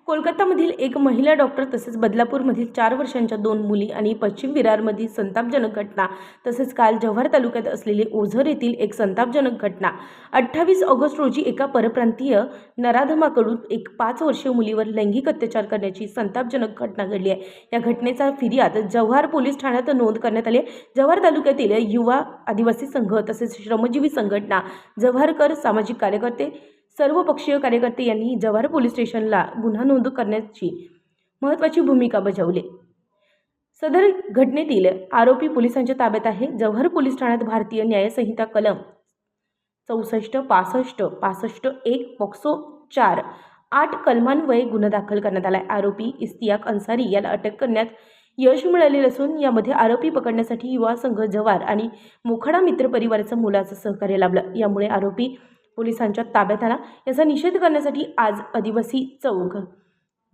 कोलकातामधील एक महिला डॉक्टर तसेच बदलापूरमधील 4 वर्षांच्या 2 मुली आणि पश्चिम विरारमधील संतापजनक घटना तसेच काल जव्हार तालुक्यात असलेले ओझर येथील एक संतापजनक घटना 28 ऑगस्ट रोजी एका परप्रांतीय नराधमाकडून एक 5 वर्षीय मुलीवर लैंगिक अत्याचार करण्याची संतापजनक घटना घडली आहे। या घटनेचा फिर्याद जव्हार पोलीस ठाण्यात नोंद करण्यात आली आहे। जव्हार तालुक्यातील युवा आदिवासी संघ तसेच श्रमजीवी संघटना, जव्हारकर सामाजिक कार्यकर्ते, सर्व पक्षीय कार्यकर्ते यांनी जव्हार पोलीस स्टेशनला गुन्हा नोंद करण्याची महत्त्वाची भूमिका बजावली। सदर घटनेतील आरोपी पोलिसांच्या ताब्यात आहे। जव्हार पोलीस ठाण्यात भारतीय न्याय संहिता कलम 64, 65, 65 1, पॉक्सो 4, 8 कलमान्वये गुन्हा दाखल करण्यात आला आहे। आरोपी इस्तियाक अन्सारी याला अटक करण्यात यश मिळालेले असून यामध्ये आरोपी पकडण्यासाठी युवा संघ जव्हार आणि मोखाडा मित्र परिवाराचं मोलाचं सहकार्य लाभलं। यामुळे आरोपी पोलिसांच्या ताब्यात आला। याचा निषेध करण्यासाठी आज आदिवासी चौक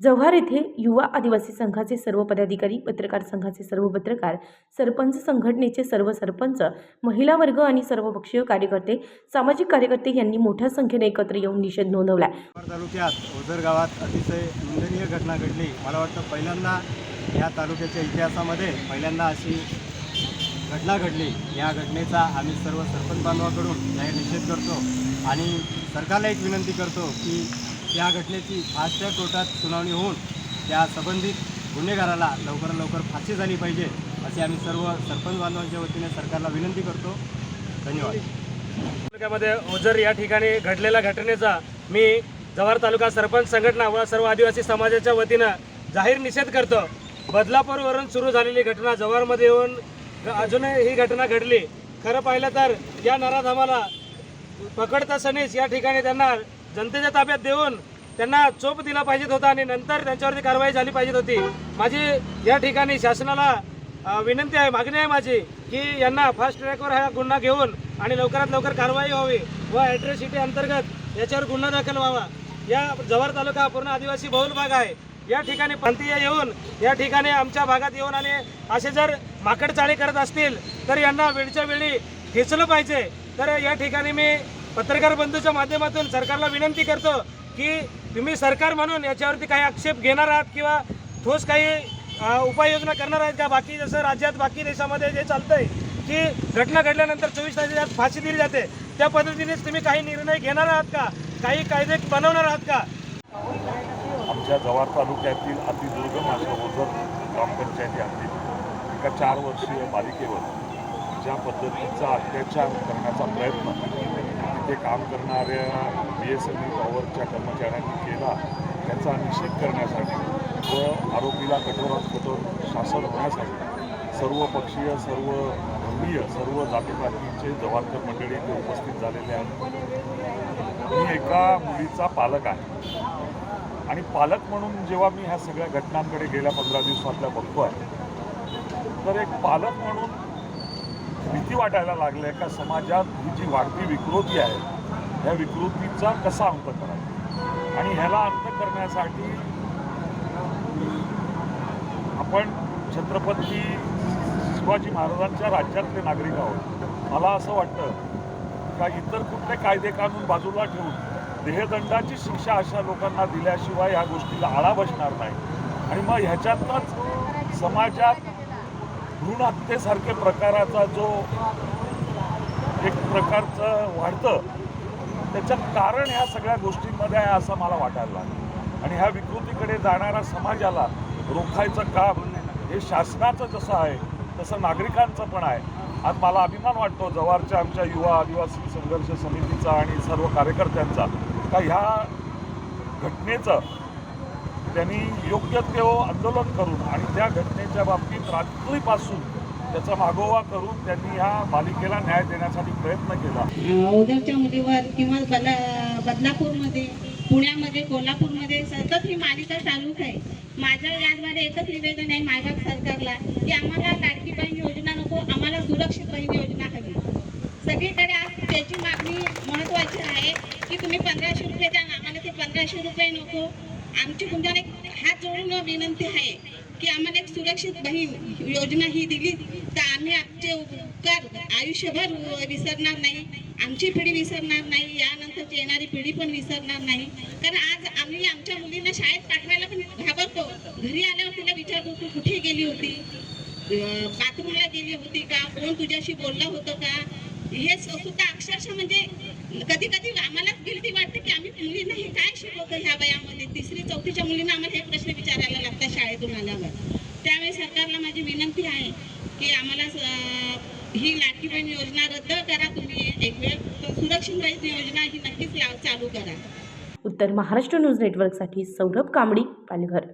जव्हार येथे युवा आदिवासी संघाचे सर्व पदाधिकारी, पत्रकार संघाचे सर्व पत्रकार, सरपंच संघटनेचे सर्व सरपंच, महिला वर्ग आणि सर्व पक्षीय कार्यकर्ते, सामाजिक कार्यकर्ते यांनी मोठ्या संख्येने एकत्र येऊन निषेध नोंदवला। तालुक्यात ओझर गावात अतिशय निंदनीय घटना घडली। मला वाटतं पहिल्यांदा या तालुक्याच्या इतिहासामध्ये पहिल्यांदा अशी घटना घडली। या घटनेचा आम्ही सर्व सरपंच बांधवाकडून जाहीर निषेध करतो आणि सरकारला एक विनंती करतो की या घटनेची फास्ट ट्रॅक कोर्टात सुनावणी होऊन त्या संबंधित गुन्हेगाराला लवकरात लवकर फाशी झाली पाहिजे असे आम्ही सर्व सरपंच बांधवांच्या वतीने सरकारला विनंती करतो। धन्यवाद। तालुक्यामध्ये ओझर या ठिकाणी घडलेल्या घटनेचा मी जव्हार तालुका सरपंच संघटना व सर्व आदिवासी समाजाच्या वतीनं जाहीर निषेध करतो। बदलापूरवरून सुरू झालेली घटना जव्हारमध्ये येऊन अजूनही ही घटना घडली। खरं पाहिलं तर या नराधमाला पकडतासनीच या ठिकाणी त्यांना जनतेच्या ताब्यात देऊन त्यांना चोप दिला पाहिजे होता आणि नंतर त्यांच्यावरती कारवाई झाली पाहिजे होती। माझी या ठिकाणी शासनाला विनंती आहे, मागणी आहे माझी की यांना फास्ट ट्रॅकवर हा गुन्हा घेऊन आणि लवकरात लवकर कारवाई व्हावी व ॲट्रॉसिटी अंतर्गत याच्यावर गुन्हा दाखल व्हावा। या जव्हार तालुका पूर्ण आदिवासी बहुल भाग आहे। या ठिकाणी प्रांतीय येऊन या ठिकाणी आमच्या भागात येऊन आणि असे जर माकडचाळी करत असतील तर यांना वेळच्या वेळी खेचलं पाहिजे। तर या ठिकाणी मी पत्रकार बंधूच्या माध्यमातून सरकारला विनंती करतो की तुम्ही सरकार म्हणून याच्यावरती काही आक्षेप घेणार आहात किंवा ठोस काही उपाययोजना करणार आहेत का? बाकी जसं राज्यात बाकी देशामध्ये जे चालतंय की घटना घडल्यानंतर 24 तासात फाशी दिली जाते, त्या पद्धतीनेच तुम्ही काही निर्णय घेणार आहात का? काही कायदे बनवणार आहात का? आमच्या जव्हार तालुक्यातील अतिदुर्गम अशा ओझर ग्रामपंचायती हद्दीत एका 4 वर्षीय बालिकेवर ज्या पद्धतीचा अत्याचार करण्याचा प्रयत्न तिथे काम करणाऱ्या BSNL पॉवरच्या कर्मचाऱ्यांनी केला, त्याचा निषेध करण्यासाठी व आरोपीला कठोरात कठोर शासन होण्यासाठी सर्व पक्षीय, सर्व धर्मीय, सर्व जातीपातीचे जव्हारकर मंडळी इथे उपस्थित झालेले आहेत। मी एका मुलीचा पालक आहे आणि पालक म्हणून जेव्हा मी ह्या सगळ्या घटनांकडे गेल्या 15 दिवसातल्या बघतो आहे तर एक पालक म्हणून भीती वाटायला लागली आहे का समाजात ही जी वाढती विकृती आहे ह्या विकृतीचा कसा अंत करायचा आणि ह्याला अंत करण्यासाठी आपण छत्रपती शिवाजी महाराजांच्या राज्यातले नागरिक आहोत। मला असं वाटतं का इतर कुठले कायदे कानून बाजूला ठेवून देहदंडाची शिक्षा अशा लोकांना दिल्याशिवाय ह्या गोष्टीला आळा बसणार नाही आणि मग ह्याच्यातच समाजात भ्रूण हत्येसारखे प्रकाराचा जो एक प्रकारचं वाढतं त्याच्यात कारण ह्या सगळ्या गोष्टींमध्ये आहे असं मला वाटायला लागलं आणि ह्या विकृतीकडे जाणाऱ्या समाजाला रोखायचं काम हे शासनाचं जसं आहे तसं नागरिकांचं पण आहे। आज मला अभिमान वाटतो जव्हारच्या आमच्या युवा आदिवासी संघर्ष समितीचा आणि सर्व कार्यकर्त्यांचा का ह्या घटनेचं त्यांनी योग्य ते आंदोलन करून आणि त्या घटनेच्या बाबतीत रात्रीपासून त्याचा मागोवा करून त्यांनी ह्या बालिकेला न्याय देण्यासाठी प्रयत्न केला। ओझरच्या मुलीवर किंवा बदलापूरमध्ये, पुण्यामध्ये, कोल्हापूरमध्ये सतत ही मालिका चालूच आहे। माझं याद्वारे एकच निवेदन आहे माझ्या सरकारला की आम्हाला लाडकी बहीण योजना नको, आम्हाला सुरक्षित बहीण योजना हवी। सगळीकडे आज त्याची मागणी महत्त्वाची आहे की तुम्ही 1500 रुपये द्या, आम्हाला ते 1500 रुपये नको। आमची तुमच्याकडे हात जोडून विनंती आहे की आम्हाला एक सुरक्षित बहीण योजना ही दिली तर आम्ही आमचे उपकार आयुष्यभर विसरणार नाही, आमची पिढी विसरणार नाही, यानंतरची येणारी पिढी पण विसरणार नाही. कारण आज आम्ही आमच्या मुलींना शाळेत पाठवायला पण घाबरतो. घरी आल्यावर तिला विचारतो तू कुठे गेली होती, बाथरूमला गेली होती का, कोण तुझ्याशी बोललं होतं का. हे सुद्धा अक्षरशः म्हणजे कधी कधी आम्हालाच गिल्टी वाटते की आम्ही मुलींना हे काय शिकवतो ह्या वयामध्ये. 3री-4थीच्या मुलींना आम्हाला हे प्रश्न विचारायला लागतात शाळेतून आल्यावर. त्यामुळे सरकारला माझी विनंती आहे की आम्हाला ही लाडकी बहीण योजना रद्द करा तुम्ही, एक वेळ सुरक्षित बहीण योजना ही नक्कीच चालू करा. उत्तर महाराष्ट्र न्यूज नेटवर्कसाठी सौरभ कांबडी, पालघर.